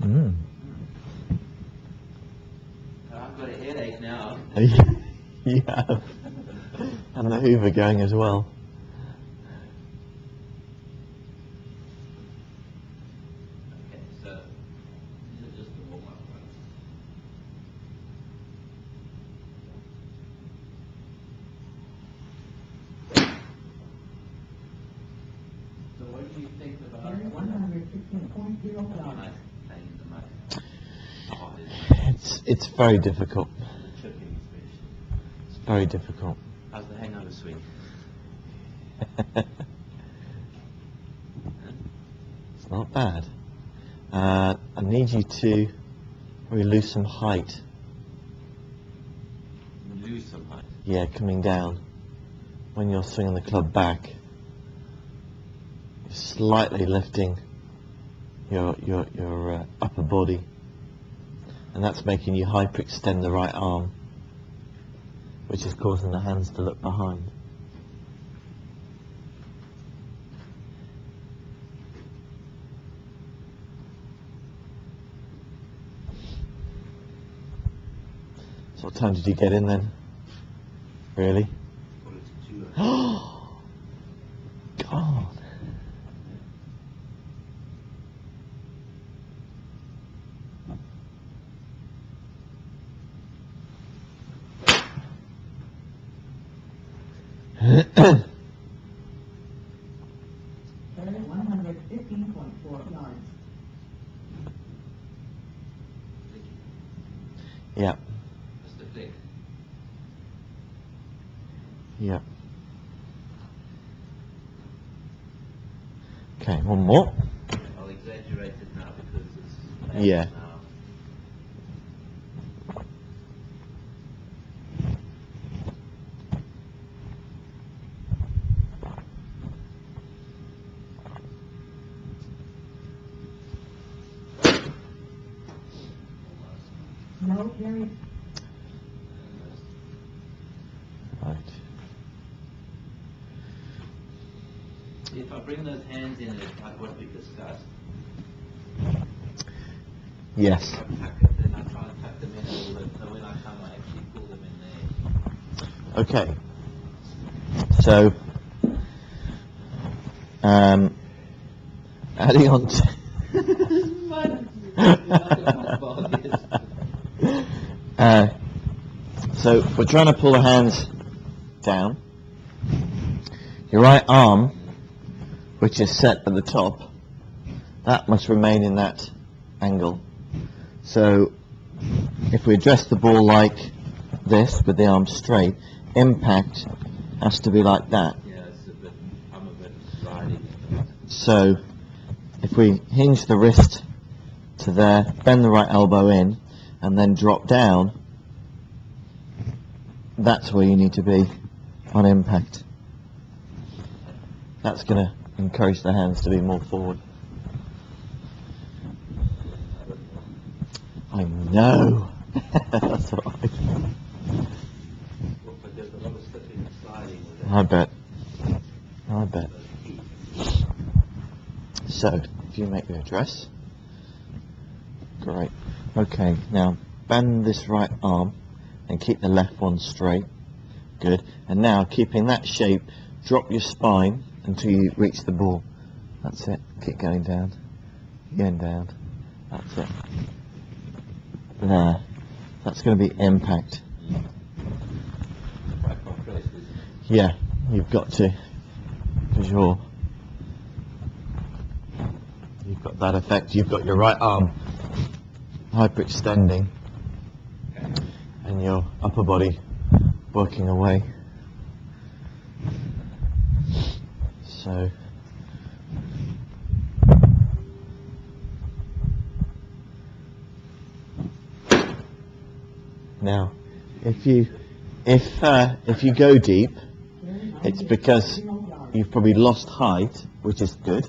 Mm. I've got a headache now. Yeah. And the Hoover going as well. Okay, so these are just the warm-up runs. So what do you think about playing the mud? It's very difficult. The chipping especially. It's very difficult. How's the hangover swing? It's not bad. I need you to really lose some height. Lose some height. Yeah, coming down. When you're swinging the club back, you're slightly lifting your upper body, and that's making you hyperextend the right arm, which is causing the hands to look behind. So what time did you get in then? Really? Oh, God. Yeah. Just a flick. Yeah. Okay, one more. I'll exaggerate it now because it's Yeah. now. No, very. Right. If I bring those hands in, it's like what we discussed. Yes. I tuck it, then I try and tuck them in a little bit, so when I come, I actually pull them in there. Okay. So, adding on to so we're trying to pull the hands down. Your right arm, which is set at the top, that must remain in that angle. So if we address the ball like this with the arm straight, impact has to be like that. Yeah, I'm a bit riding. So if we hinge the wrist to there, bend the right elbow in, and then drop down, that's where you need to be on impact. That's going to encourage the hands to be more forward. I know. That's all right. But there's a lot of slipping and sliding with that. I bet. I bet. So, if you make the address. Great. Okay, now bend this right arm and keep the left one straight. Good. And now, keeping that shape, drop your spine until you reach the ball. That's it. Keep going down. Going down. That's it. There. That's going to be impact. Right from first, isn't it? Yeah, you've got to. Because you've got that effect. You've got your right arm hyperextending Okay. and your upper body working away. So now if you go deep, it's because you've probably lost height, which is good,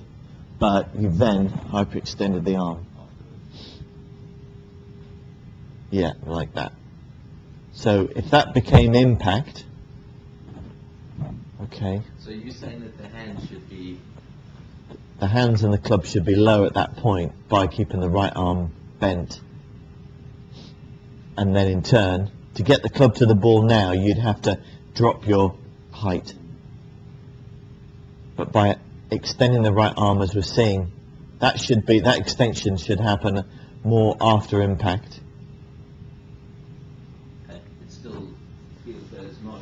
but you've then hyperextended the arm. Yeah, like that. So if that became impact, Okay. So you're saying that the hand should be... The hands and the club should be low at that point by keeping the right arm bent. And then in turn, to get the club to the ball now, you'd have to drop your height. But by extending the right arm, as we're seeing, that extension should happen more after impact. It still feels that it's not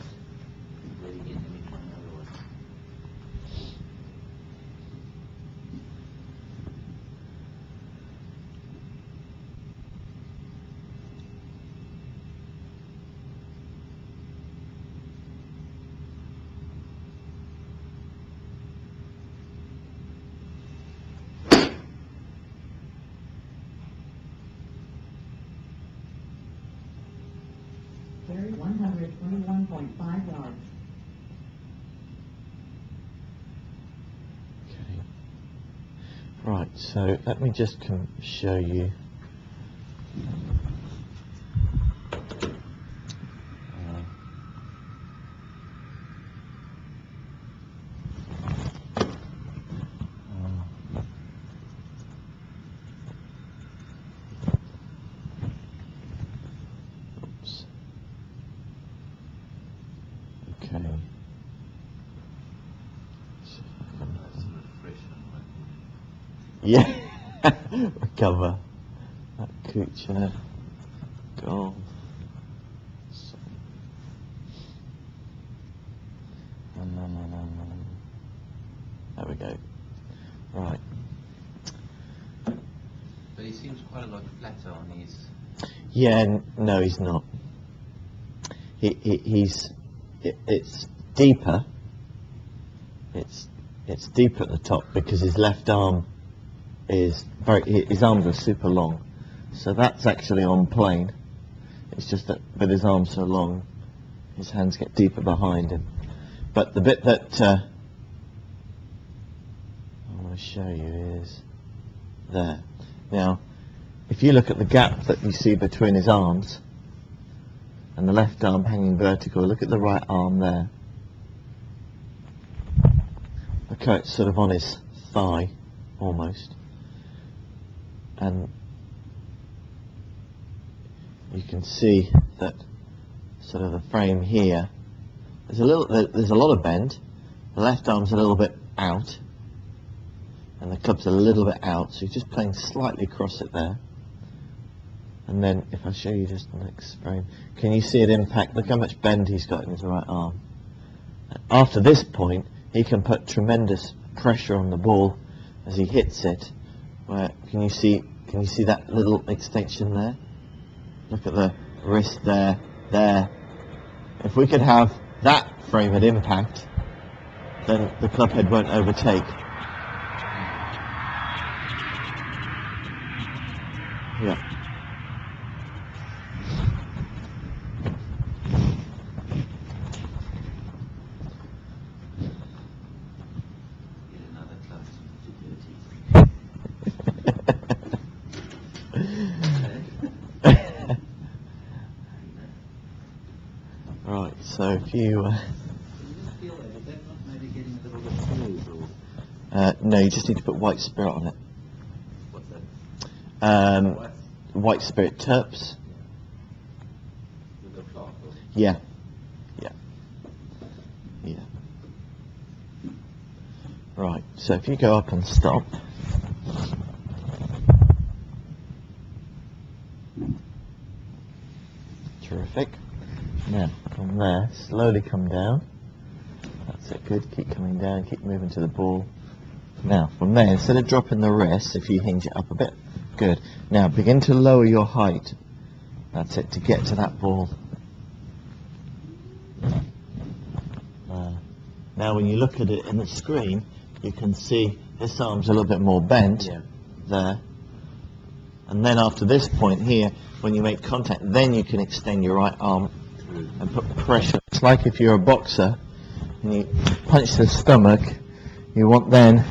really in. Let me try another one. Carry 121.5 yards. Okay. Right, so let me just show you. Oops. Okay. Yeah, recover that Kuchar goal. So, there we go. Right. But he seems quite a lot flatter on his... Yeah, no, he's not. It's deeper. It's deeper at the top because his left arm is his arms are super long, so that's actually on plane. It's just that with his arms so long, his hands get deeper behind him. But the bit that I want to show you is there. Now, if you look at the gap that you see between his arms and the left arm hanging vertical, look at the right arm there. Look how it's sort of on his thigh, almost. And you can see that sort of the frame here, there's a lot of bend. The left arm's a little bit out, and the club's a little bit out, so you're just playing slightly across it there. And then if I show you just the next frame, can you see it impact? Look how much bend he's got in his right arm. After this point, he can put tremendous pressure on the ball as he hits it. Where can you see that little extension there? Look at the wrist there. If we could have that frame at impact, then the club head won't overtake. Yeah. Right, so if you... no, you just need to put white spirit on it. What's that? White spirit terps. With the clock? Yeah. Right, so if you go up and stop. Terrific. Now, from there, slowly come down. That's it, good. Keep coming down, keep moving to the ball. Now, from there, instead of dropping the wrist, if you hinge it up a bit, good. Now, begin to lower your height. That's it, to get to that ball. Now, when you look at it in the screen, you can see this arm's a little bit more bent there. And then after this point here, when you make contact, then you can extend your right arm and put pressure. It's like if you're a boxer and you punch the stomach, you want then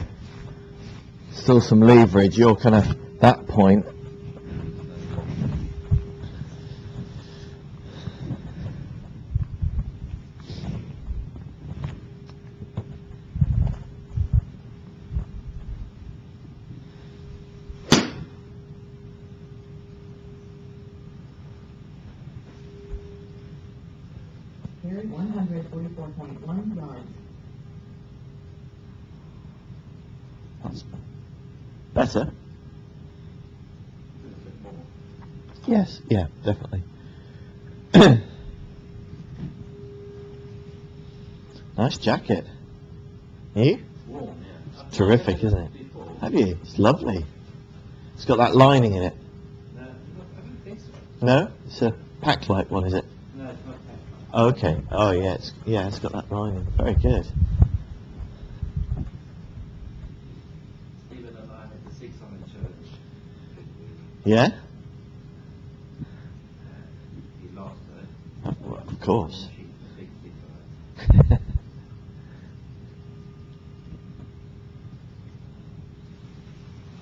still some leverage. You're kind of that point. Carry 144.1 yards. That's better. Yes, yeah, definitely. Nice jacket. You? Warm, yeah. It's terrific, isn't it? Have you? It's lovely. It's got that lining in it. No, I don't think so. No? It's a pack-like one, is it? No, it's not that. Oh, okay. Oh, yeah, it's got that lining. Very good. Even though I had the 6 on the church, Yeah? he lost it. Well, of course. She fixed it for us.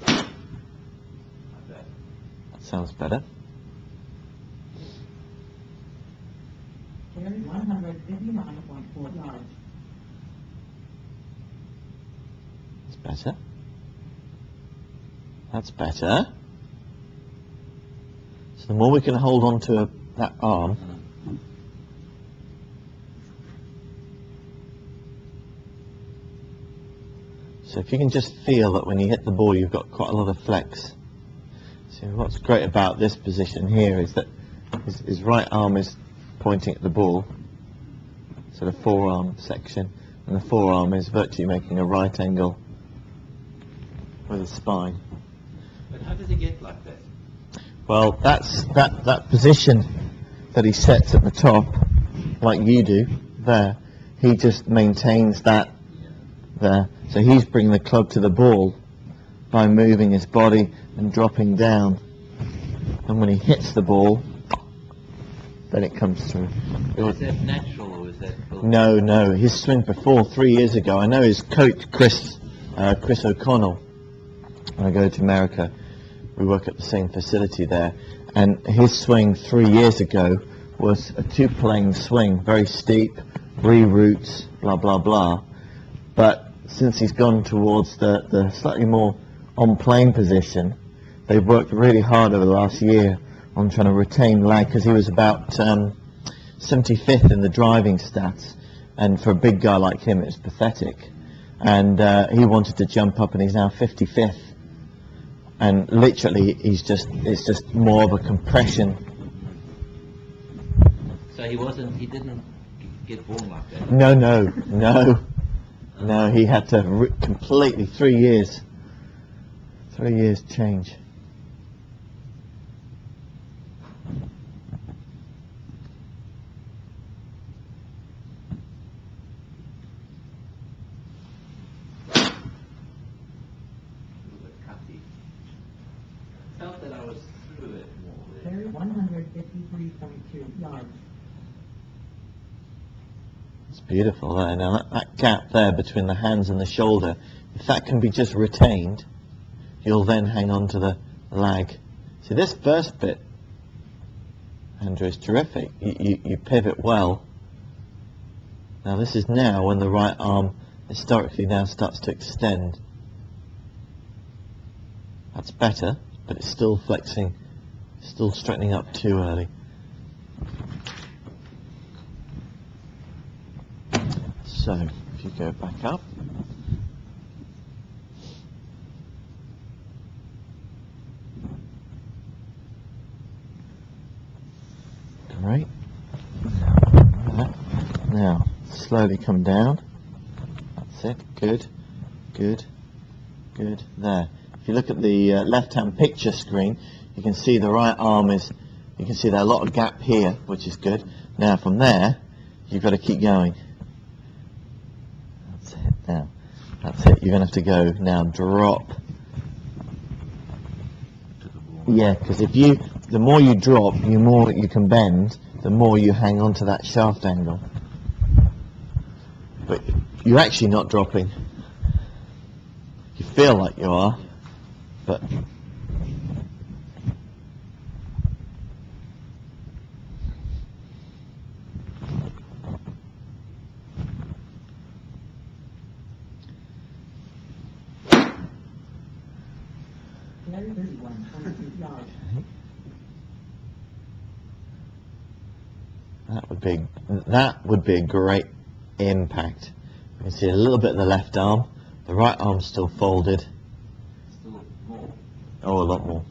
I bet. That sounds better. Carry 159.4 yards. That's better. That's better. So the more we can hold on to that arm, so if you can just feel that when you hit the ball you've got quite a lot of flex. So what's great about this position here is that his right arm is pointing at the ball, so the forearm section, and the forearm is virtually making a right angle with his spine. But how does he get like that? Well, that's that position that he sets at the top, like you do, there. He just maintains that there. So he's bringing the club to the ball by moving his body and dropping down. And when he hits the ball, then it comes through. Is that natural or is that built? No. His swing before, 3 years ago, I know his coach, Chris O'Connell, when I go to America, we work at the same facility there, and his swing 3 years ago was a 2-plane swing, very steep, re-routes, blah, blah, blah. But since he's gone towards the slightly more on-plane position, they've worked really hard over the last year on trying to retain lag, because he was about 75th in the driving stats, and for a big guy like him it was pathetic. And he wanted to jump up, and he's now 55th. And literally, it's just more of a compression. So he didn't get born like that? No, he had to completely 3 years change. Felt that I was through it more. Carry 153.2 yards. It's beautiful there. Now that gap there between the hands and the shoulder, if that can be just retained, you'll then hang on to the lag. See, this first bit, Andrew, is terrific. You pivot well. Now this is now when the right arm historically now starts to extend. That's better, but it's still flexing, still straightening up too early. So, if you go back up. Great. Now, slowly come down. That's it. Good. Good. Good. There. If you look at the left-hand picture screen, you can see the right arm is, you can see there's a lot of gap here, which is good. Now from there, you've got to keep going. That's it now. That's it. You're going to have to go now, drop. Yeah, because the more you drop, the more you can bend, the more you hang on to that shaft angle. But you're actually not dropping. You feel like you are, but Carry 31.2 yards. That would be a great impact. You can see a little bit of the left arm. The right arm's still folded. Still more. Oh, a lot more.